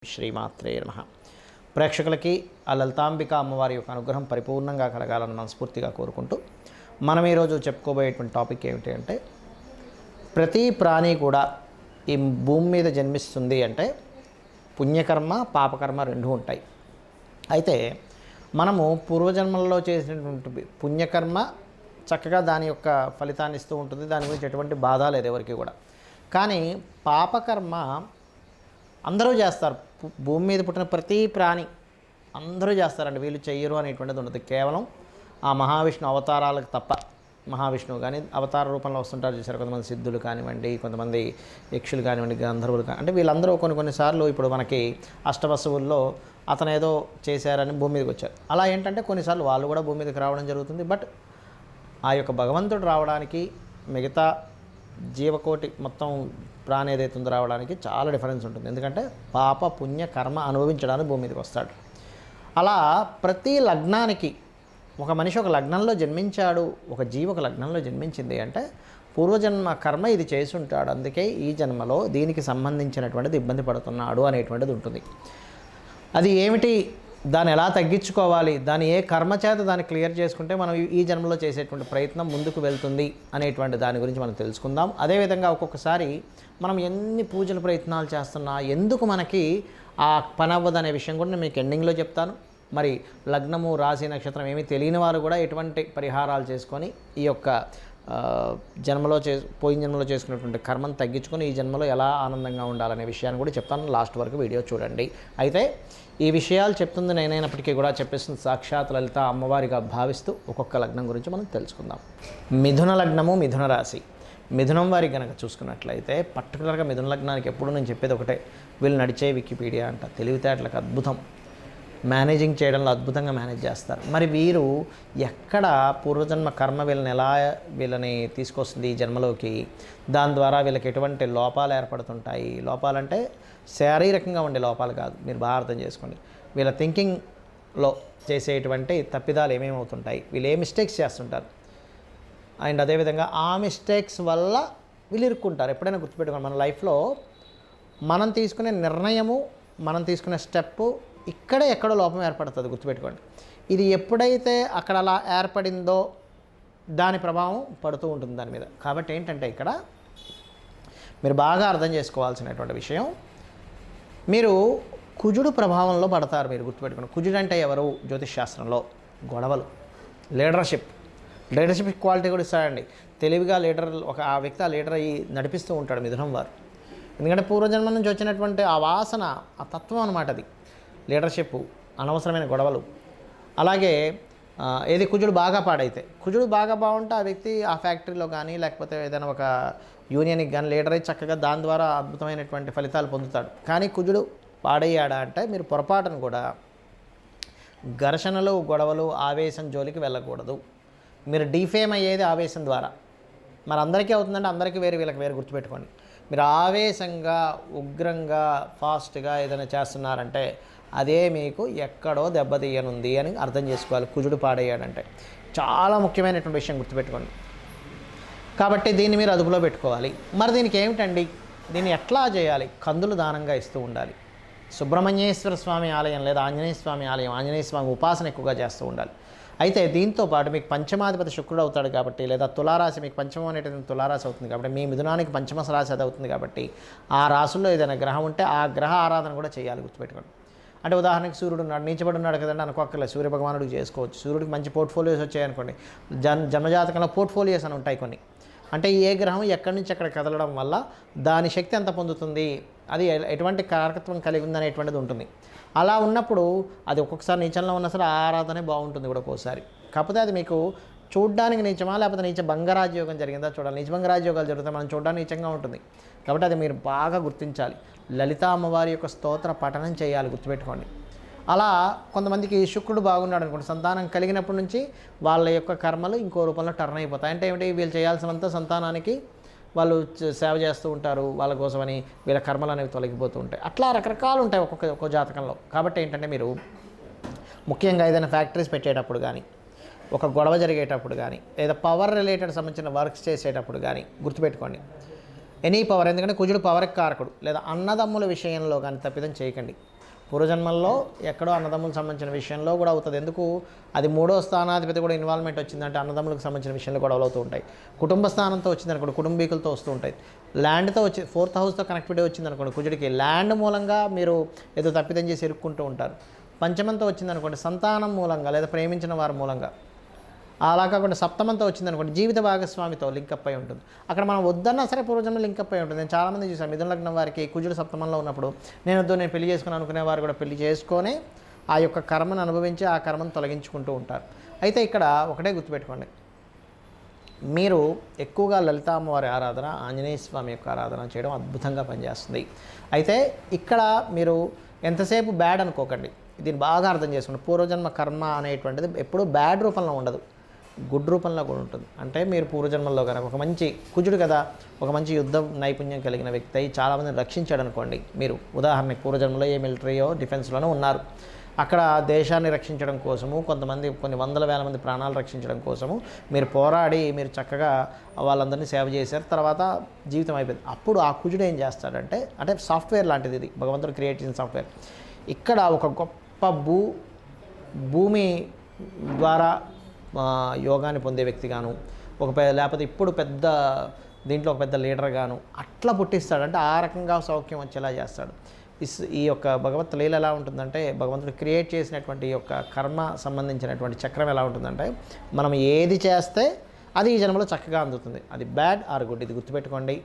శ్రీమాత్రే నమః. ప్రేక్షకులకి ఆ లలితాంబిక అమ్మవారి యొక్క అనుగ్రహం పరిపూర్ణంగా కలగాలని మనస్ఫూర్తిగా కోరుకుంటూ మనం ఈరోజు చెప్పుకోబోయేటువంటి టాపిక్ ఏమిటి అంటే, ప్రతి ప్రాణి కూడా ఈ భూమి మీద జన్మిస్తుంది అంటే పుణ్యకర్మ పాపకర్మ రెండు ఉంటాయి. అయితే మనము పూర్వజన్మలలో చేసినటువంటి పుణ్యకర్మ చక్కగా దాని యొక్క ఫలితాన్ని ఇస్తూ ఉంటుంది, దాని గురించి ఎటువంటి బాధ లేదు ఎవరికి కూడా. కానీ పాపకర్మ అందరూ చేస్తారు. భూమి మీద పుట్టిన ప్రతి ప్రాణి అందరూ చేస్తారండి, వీళ్ళు చెయ్యరు అనేటువంటిది ఉండదు. కేవలం ఆ మహావిష్ణు అవతారాలకు తప్ప. మహావిష్ణువు కానీ అవతార రూపంలో వస్తుంటారు చూసారు, కొంతమంది సిద్ధులు కానివ్వండి, కొంతమంది యక్షులు కానివ్వండి, గంధర్వులు అంటే వీళ్ళందరూ కొన్నిసార్లు ఇప్పుడు మనకి అష్టవసువుల్లో అతను ఏదో చేశారని భూమి మీదకి వచ్చారు. అలా ఏంటంటే కొన్నిసార్లు వాళ్ళు కూడా భూమి మీదకి రావడం జరుగుతుంది. బట్ ఆ యొక్క భగవంతుడు రావడానికి మిగతా జీవకోటి మొత్తం ప్రాణి ఏదైతే ఉందో రావడానికి చాలా డిఫరెన్స్ ఉంటుంది. ఎందుకంటే పాప పుణ్య కర్మ అనుభవించడానికి భూమి మీదకి వస్తాడు. అలా ప్రతి లగ్నానికి ఒక మనిషి ఒక లగ్నంలో జన్మించాడు, ఒక జీవి ఒక లగ్నంలో జన్మించింది అంటే పూర్వజన్మ కర్మ ఇది చేసి ఉంటాడు, అందుకే ఈ జన్మలో దీనికి సంబంధించినటువంటిది ఇబ్బంది పడుతున్నాడు అనేటువంటిది ఉంటుంది. అది ఏమిటి, దాన్ని ఎలా తగ్గించుకోవాలి, దాని ఏ కర్మ చేత దాన్ని క్లియర్ చేసుకుంటే మనం ఈ జన్మలో చేసేటువంటి ప్రయత్నం ముందుకు వెళ్తుంది అనేటువంటి దాని గురించి మనం తెలుసుకుందాం. అదేవిధంగా ఒక్కొక్కసారి మనం ఎన్ని పూజల ప్రయత్నాలు చేస్తున్నా ఎందుకు మనకి ఆ పని అవ్వదు అనే విషయం కూడా నేను మీకు ఎండింగ్లో చెప్తాను. మరి లగ్నము రాశి నక్షత్రం ఏమీ తెలియని వారు కూడా ఎటువంటి పరిహారాలు చేసుకొని ఈ యొక్క పోయిన జన్మలో చేసుకున్నటువంటి కర్మను తగ్గించుకొని ఈ జన్మలో ఎలా ఆనందంగా ఉండాలనే విషయాన్ని కూడా చెప్తాను. లాస్ట్ వరకు వీడియో చూడండి. అయితే ఈ విషయాలు చెప్తుంది నేనైనప్పటికీ కూడా చెప్పేస్తుంది సాక్షాత్ లలిత అమ్మవారిగా భావిస్తూ ఒక్కొక్క లగ్నం గురించి మనం తెలుసుకుందాం. మిథున లగ్నము, మిథున రాశి. మిథునం వారికి కనుక చూసుకున్నట్లయితే పర్టికులర్గా మిథున లగ్నానికి ఎప్పుడు నేను చెప్పేది ఒకటే, వీళ్ళు నడిచే వికీపీడియా అంట, తెలివితేటలకు అద్భుతం, మేనేజింగ్ చేయడంలో అద్భుతంగా మేనేజ్ చేస్తారు. మరి వీరు ఎక్కడ పూర్వజన్మ కర్మ వీళ్ళని తీసుకొస్తుంది ఈ జన్మలోకి, దాని ద్వారా వీళ్ళకి ఎటువంటి లోపాలు ఏర్పడుతుంటాయి. లోపాలంటే శారీరకంగా ఉండే లోపాలు కాదు, మీరు బాగా అర్థం చేసుకోండి. వీళ్ళ థింకింగ్లో చేసేటువంటి తప్పిదాలు ఏమేమవుతుంటాయి, వీళ్ళు ఏ మిస్టేక్స్ చేస్తుంటారు, అండ్ అదేవిధంగా ఆ మిస్టేక్స్ వల్ల వీళ్ళు ఇరుక్కుంటారు. ఎప్పుడైనా గుర్తుపెట్టుకోండి, మన లైఫ్లో మనం తీసుకునే నిర్ణయము, మనం తీసుకునే స్టెప్పు ఇక్కడే ఎక్కడో లోపం ఏర్పడుతుంది, గుర్తుపెట్టుకోండి. ఇది ఎప్పుడైతే అక్కడ అలా ఏర్పడిందో దాని ప్రభావం పడుతూ ఉంటుంది దాని మీద. కాబట్టి ఏంటంటే ఇక్కడ మీరు బాగా అర్థం చేసుకోవాల్సినటువంటి విషయం, మీరు కుజుడు ప్రభావంలో పడతారు. మీరు గుర్తుపెట్టుకోండి, కుజుడు అంటే ఎవరు జ్యోతిష్ శాస్త్రంలో? గొడవలు, లీడర్షిప్ క్వాలిటీ కూడా ఇస్తాడండి. తెలివిగా ఆ వ్యక్తి ఆ లీడర్ అయ్యి నడిపిస్తూ ఉంటాడు మిథునం వారు. ఎందుకంటే పూర్వజన్మ నుంచి వచ్చినటువంటి ఆ వాసన, ఆ తత్వం అనమాట అది. లీడర్షిప్, అనవసరమైన గొడవలు. అలాగే ఏది కుజుడు బాగా పాడైతే, కుజుడు బాగా బాగుంటే ఆ వ్యక్తి ఆ ఫ్యాక్టరీలో కానీ లేకపోతే ఏదైనా ఒక యూనియన్కి కానీ లీడర్ అయి చక్కగా దాని ద్వారా అద్భుతమైనటువంటి ఫలితాలు పొందుతాడు. కానీ కుజుడు పాడయ్యాడా అంటే మీరు పొరపాటును కూడా ఘర్షణలు, గొడవలు, ఆవేశం జోలికి వెళ్ళకూడదు. మీరు డిఫేమ్ అయ్యేది ఆవేశం ద్వారా. మరి అందరికీ అవుతుందంటే అందరికీ వేరు, వీళ్ళకి వేరు, గుర్తుపెట్టుకోండి. మీరు ఆవేశంగా, ఉగ్రంగా, ఫాస్ట్గా ఏదైనా చేస్తున్నారంటే అదే మీకు ఎక్కడో దెబ్బతీయనుంది అని అర్థం చేసుకోవాలి. కుజుడు పాడయ్యాడంటే చాలా ముఖ్యమైనటువంటి విషయం, గుర్తుపెట్టుకోండి. కాబట్టి దీన్ని మీరు అదుపులో పెట్టుకోవాలి. మరి దీనికి ఏమిటండి, దీన్ని ఎట్లా చేయాలి? కందులు దానంగా ఇస్తూ ఉండాలి. సుబ్రహ్మణ్యేశ్వర స్వామి ఆలయం లేదా ఆంజనేయ స్వామి ఆలయం, ఆంజనేయ స్వామి ఉపాసన ఎక్కువగా చేస్తూ ఉండాలి. అయితే దీంతో పాటు మీకు పంచమాధిపతి శుక్రుడు అవుతాడు కాబట్టి, లేదా తులారాశి, మీకు పంచమం అనేటువంటి తులారాశి అవుతుంది కాబట్టి, మీ మిథునానికి పంచమ రాశి అది అవుతుంది కాబట్టి, ఆ రాశుల్లో ఏదైనా గ్రహం ఉంటే ఆ గ్రహ ఆరాధన కూడా చేయాలి, గుర్తుపెట్టుకోండి. అంటే ఉదాహరణకి సూర్యుడు ఉన్నాడు, నీచబడి ఉన్నాడు కదండి అనుకోక్కర్లేదు, సూర్య భగవానుడికి చేసుకోవచ్చు. సూర్యుడికి మంచి పోర్ట్ఫోలియోస్ వచ్చాయనుకోండి, జన్మజాతకంలో పోర్ట్ఫోలియోస్ అని ఉంటాయి కొన్ని. అంటే ఏ గ్రహం ఎక్కడి నుంచి అక్కడ కదలడం వల్ల దాని శక్తి ఎంత పొందుతుంది, అది ఎటువంటి కారకత్వం కలిగి ఉందనేటువంటిది ఉంటుంది. అలా ఉన్నప్పుడు అది ఒక్కొక్కసారి నీచంలో ఉన్నా సరే ఆరాధనే బాగుంటుంది కూడా ఒక్కోసారి. కాకపోతే అది మీకు చూడ్డానికి నీచమా లేకపోతే నీచ భంగరాజయోగం జరిగిందా చూడాలి. నీచ భంగరాజయోగాలు జరిగితే మనం చూడడానికి నీచంగా ఉంటుంది. కాబట్టి అది మీరు బాగా గుర్తించాలి. లలితా అమ్మవారి యొక్క స్తోత్ర పఠనం చేయాలి, గుర్తుపెట్టుకోండి. అలా కొంతమందికి శుక్రుడు బాగున్నాడు అనుకోండి, సంతానం కలిగినప్పటి నుంచి వాళ్ళ యొక్క కర్మలు ఇంకో రూపంలో టర్న్ అయిపోతాయి. అంటే ఏమిటి, వీళ్ళు చేయాల్సినంత సంతానానికి వాళ్ళు సేవ చేస్తూ ఉంటారు, వాళ్ళ కోసమని వీళ్ళ కర్మలు అనేవి తొలగిపోతూ ఉంటాయి. అట్లా రకరకాలు ఉంటాయి ఒక్కొక్క జాతకంలో. కాబట్టి ఏంటంటే మీరు ముఖ్యంగా ఏదైనా ఫ్యాక్టరీస్ పెట్టేటప్పుడు కానీ, ఒక గొడవ జరిగేటప్పుడు కానీ, లేదా పవర్ రిలేటెడ్ సంబంధించిన వర్క్స్ చేసేటప్పుడు కానీ గుర్తుపెట్టుకోండి, ఎనీ పవర్, ఎందుకంటే కుజుడు పవర్కి కారకుడు. లేదా అన్నదమ్ముల విషయంలో కానీ తప్పిదం చేయకండి. పూర్వజన్మల్లో ఎక్కడో అన్నదమ్ములకు సంబంధించిన విషయంలో కూడా అవుతుంది. ఎందుకు అది 3వ స్థానాధిపతి కూడా ఇన్వాల్వ్మెంట్ వచ్చిందంటే అన్నదమ్ములకు సంబంధించిన విషయంలో గొడవలు అవుతూ ఉంటాయి. కుటుంబ స్థానంతో వచ్చిందనుకోండి కుటుంబీకులతో వస్తూ ఉంటాయి. ల్యాండ్తో వచ్చి 4th హౌస్తో కనెక్టివిటీ వచ్చిందనుకోండి కుజుడికి ల్యాండ్ మూలంగా మీరు ఏదో తప్పిదం చేసి ఇరుక్కుంటూ ఉంటారు. పంచమంతో వచ్చిందనుకోండి సంతానం మూలంగా లేదా ప్రేమించిన వారి మూలంగా. అలా కాకుండా సప్తమంతో వచ్చిందనుకోండి జీవిత భాగస్వామితో లింకప్ అయి ఉంటుంది. అక్కడ మనం వద్దన్నా సరే పూర్వజన్మ లింకప్ అయి ఉంటుంది. నేను చాలామంది చూసాను మిథున లగ్నం వారికి కుజుడు సప్తమంలో ఉన్నప్పుడు నేను పెళ్లి చేసుకుని అనుకునే వారు కూడా పెళ్లి చేసుకొని ఆ యొక్క కర్మను అనుభవించి ఆ కర్మను తొలగించుకుంటూ ఉంటారు. అయితే ఇక్కడ ఒకటే గుర్తుపెట్టుకోండి, మీరు ఎక్కువగా లలితా అమ్మవారి ఆరాధన ఆంజనేయ స్వామి యొక్క ఆరాధన చేయడం అద్భుతంగా పనిచేస్తుంది. అయితే ఇక్కడ మీరు ఎంతసేపు బ్యాడ్ అనుకోకండి, దీన్ని బాగా అర్థం చేసుకోండి. పూర్వజన్మ కర్మ అనేటువంటిది ఎప్పుడూ బ్యాడ్ రూపంలో ఉండదు, గుడ్ రూపంలో కూడా ఉంటుంది. అంటే మీరు పూర్వజన్మల్లో కనుక ఒక మంచి కుజుడు కదా, ఒక మంచి యుద్ధ నైపుణ్యం కలిగిన వ్యక్తి అయి చాలామందిని రక్షించాడు అనుకోండి. మీరు ఉదాహరణకి పూర్వజన్మలో ఏ మిలిటరీయో డిఫెన్స్లోనో ఉన్నారు, అక్కడ దేశాన్ని రక్షించడం కోసము కొంతమంది కొన్ని వందల వేల మంది ప్రాణాలు రక్షించడం కోసము మీరు పోరాడి మీరు చక్కగా వాళ్ళందరినీ సేవ చేశారు. తర్వాత జీవితం అయిపోయింది. అప్పుడు ఆ కుజుడు ఏం చేస్తాడంటే, అంటే సాఫ్ట్వేర్ లాంటిది ఇది, భగవంతుడు క్రియేట్ చేసిన సాఫ్ట్వేర్. ఇక్కడ ఒక గొప్ప భూమి ద్వారా యోగాన్ని పొందే వ్యక్తిగాను లేకపోతే ఇప్పుడు పెద్ద దీంట్లో ఒక పెద్ద లీడర్గాను అట్లా పుట్టిస్తాడు. అంటే ఆ రకంగా సౌఖ్యం వచ్చేలా చేస్తాడు. ఈ యొక్క భగవత్ లీల ఎలా ఉంటుందంటే, భగవంతుడు క్రియేట్ చేసినటువంటి ఈ యొక్క కర్మ సంబంధించినటువంటి చక్రం ఎలా ఉంటుందంటే, మనం ఏది చేస్తే అది ఈ జన్మలో చక్కగా అందుతుంది. అది బ్యాడ్ ఆర్ గుడ్, ఇది గుర్తుపెట్టుకోండి.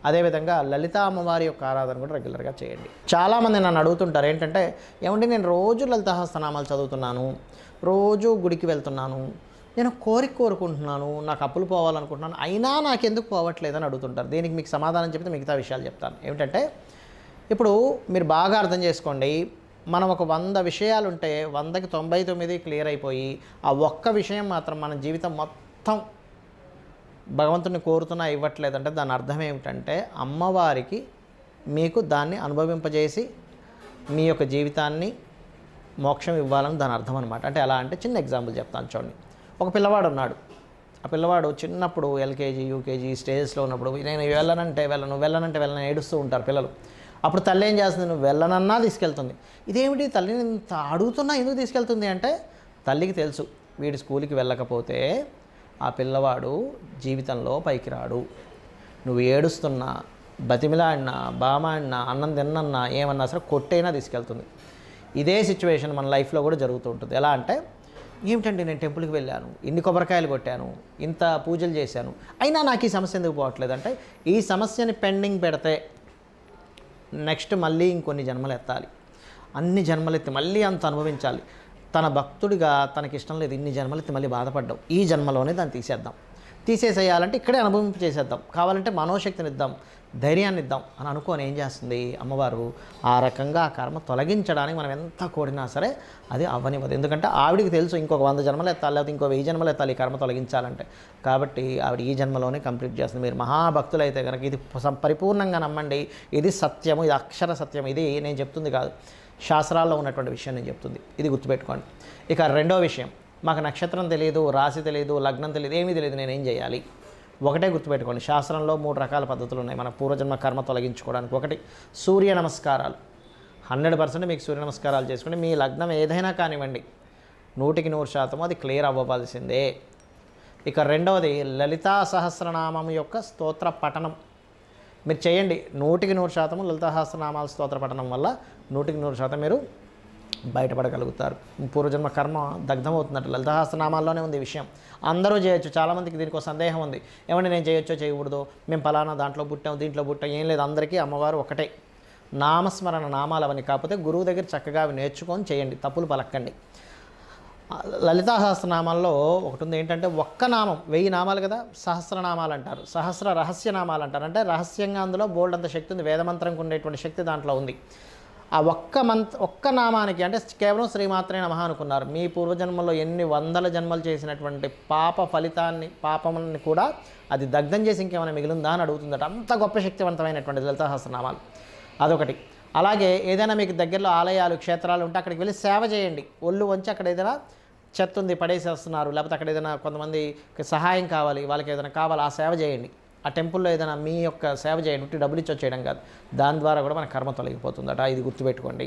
అదేవిధంగా లలితా అమ్మవారి యొక్క ఆరాధన కూడా రెగ్యులర్గా చేయండి. చాలామంది నన్ను అడుగుతుంటారు ఏంటంటే, ఏమంటే నేను రోజు లలితాహస్తనామాలు చదువుతున్నాను, రోజు గుడికి వెళ్తున్నాను, నేను కోరుకుంటున్నాను, నాకు అప్పులు పోవాలనుకుంటున్నాను, అయినా నాకెందుకు పోవట్లేదని అడుగుతుంటారు. దీనికి మీకు సమాధానం చెప్తే మిగతా విషయాలు చెప్తాను. ఏమిటంటే, ఇప్పుడు మీరు బాగా అర్థం చేసుకోండి, మనం ఒక 100 విషయాలు ఉంటే 100కి 99 క్లియర్ అయిపోయి ఆ ఒక్క విషయం మాత్రం మన జీవితం మొత్తం భగవంతుని కోరుతున్నా ఇవ్వట్లేదంటే దాని అర్థం ఏమిటంటే, అమ్మవారికి మీకు దాన్ని అనుభవింపజేసి మీ యొక్క జీవితాన్ని మోక్షం ఇవ్వాలని దాని అర్థం అనమాట. అంటే ఎలా అంటే, చిన్న ఎగ్జాంపుల్ చెప్తాను చూడండి. ఒక పిల్లవాడు ఉన్నాడు, ఆ పిల్లవాడు చిన్నప్పుడు ఎల్కేజీ యూకేజీ స్టేజెస్లో ఉన్నప్పుడు నేను వెళ్ళను ఏడుస్తూ ఉంటారు పిల్లలు. అప్పుడు తల్లి ఏం చేస్తుంది, నువ్వు వెళ్ళనన్నా తీసుకెళ్తుంది. ఇదేమిటి తల్లిని ఇంత అడుగుతున్నా ఎందుకు తీసుకెళ్తుంది అంటే, తల్లికి తెలుసు వీడు స్కూల్కి వెళ్ళకపోతే ఆ పిల్లవాడు జీవితంలో పైకి రాడు. నువ్వు ఏడుస్తున్నా, బతిమిలాడినా, బామాడినా, అన్నం తిన్నన్నా, ఏమన్నా సరే కొట్టైనా తీసుకెళ్తుంది. ఇదే సిచ్యువేషన్ మన లైఫ్లో కూడా జరుగుతూ ఉంటుంది. ఎలా అంటే, ఏమిటండి నేను టెంపుల్కి వెళ్ళాను, ఇన్ని కొబ్బరికాయలు కొట్టాను, ఇంత పూజలు చేశాను, అయినా నాకు ఈ సమస్య ఎందుకు పోవట్లేదు అంటే, ఈ సమస్యని పెండింగ్ పెడితే నెక్స్ట్ మళ్ళీ ఇంకొన్ని జన్మలు ఎత్తాలి, అన్ని జన్మలెత్తి మళ్ళీ అంత అనుభవించాలి. తన భక్తుడిగా తనకి ఇష్టం లేదు, ఇన్ని జన్మలెత్తి మళ్ళీ బాధపడ్డాం, ఈ జన్మలోనే దాన్ని తీసేసేయాలంటే ఇక్కడే అనుభవింపు చేసేద్దాం, కావాలంటే మనోశక్తిని ఇద్దాం, ధైర్యాన్ని ఇద్దాం అని అనుకొని ఏం చేస్తుంది అమ్మవారు, ఆ రకంగా ఆ కర్మ తొలగించడానికి మనం ఎంత కోరినా సరే అది అవ్వనివ్వదు. ఎందుకంటే ఆవిడికి తెలుసు ఇంకొక 100 జన్మలు ఎత్తాలి, లేకపోతే ఇంకో 1000 జన్మలు ఎత్తాలి ఈ కర్మ తొలగించాలంటే. కాబట్టి ఆవిడ ఈ జన్మలోనే కంప్లీట్ చేస్తుంది. మీరు మహాభక్తులైతే కనుక ఇది పరిపూర్ణంగా నమ్మండి. ఇది సత్యము, ఇది అక్షర సత్యం. ఇది నేను చెప్తుంది కాదు, శాస్త్రాల్లో ఉన్నటువంటి విషయం నేను చెప్తుంది. ఇది గుర్తుపెట్టుకోండి. ఇక రెండో విషయం, మాకు నక్షత్రం తెలియదు, రాశి తెలియదు, లగ్నం తెలియదు, ఏమీ తెలియదు, నేనేం చేయాలి? ఒకటే గుర్తుపెట్టుకోండి, శాస్త్రంలో 3 రకాల పద్ధతులు ఉన్నాయి మన పూర్వజన్మ కర్మ తొలగించుకోవడానికి. ఒకటి సూర్య నమస్కారాలు. 100% మీకు సూర్య నమస్కారాలు చేసుకుంటే మీ లగ్నం ఏదైనా కానివ్వండి 100% అది క్లియర్ అవ్వవలసిందే. ఇక రెండవది లలితా సహస్రనామం యొక్క స్తోత్ర పఠనం మీరు చేయండి. 100% లలితా సహస్రనామాల స్తోత్ర పఠనం వల్ల 100% మీరు బయటపడగలుగుతారు. పూర్వజన్మ కర్మ దగ్ధమవుతున్నట్టు లలితా సహస్రనామాల్లోనే ఉంది విషయం. అందరూ చేయొచ్చు. చాలామందికి దీనికి సందేహం ఉంది, ఏమంటే నేను చేయొచ్చో చేయకూడదు, మేము ఫలానా దాంట్లో పుట్టాం దీంట్లో పుట్టాం, ఏం లేదు. అందరికీ అమ్మవారు ఒకటే. నామస్మరణ నామాలు అవన్నీ కాకపోతే గురువు దగ్గర చక్కగా అవి నేర్చుకొని చేయండి, తప్పులు పలక్కండి. లలితా సహస్రనామాల్లో ఒకటి ఉంది ఏంటంటే, ఒక్క నామం 1000 నామాలు కదా, సహస్రనామాలు అంటారు, సహస్ర రహస్య నామాలు అంటారు. అంటే రహస్యంగా అందులో బోల్డ్ అంత శక్తి ఉంది, వేదమంత్రంకి ఉండేటువంటి శక్తి దాంట్లో ఉంది. ఆ ఒక్క నామానికి అంటే కేవలం శ్రీమాత్రే నమః అనుకున్నారు. మీ పూర్వజన్మలో ఎన్ని 100 జన్మలు చేసినటువంటి పాప ఫలితాన్ని, పాపముని కూడా అది దగ్ధం చేసి ఇంకేమైనా మిగిలిందా అని అడుగుతుందట. అంత గొప్ప శక్తివంతమైనటువంటి లలితా సహస్రనామాలు అదొకటి. అలాగే ఏదైనా మీకు దగ్గరలో ఆలయాలు, క్షేత్రాలు ఉంటే అక్కడికి వెళ్ళి సేవ చేయండి. ఒళ్ళు వంచి అక్కడ ఏదైనా చెత్త ఉంది పడేసేస్తున్నారు, లేకపోతే అక్కడ ఏదైనా కొంతమంది సహాయం కావాలి, వాళ్ళకి ఏదైనా కావాలి, ఆ సేవ చేయండి. ఆ టెంపుల్లో ఏదైనా మీ యొక్క సేవ చేయండి, డబ్బులు ఇచ్చి చేయడం కాదు, దాని ద్వారా కూడా మన కర్మ తొలగిపోతుందట. ఇది గుర్తుపెట్టుకోండి.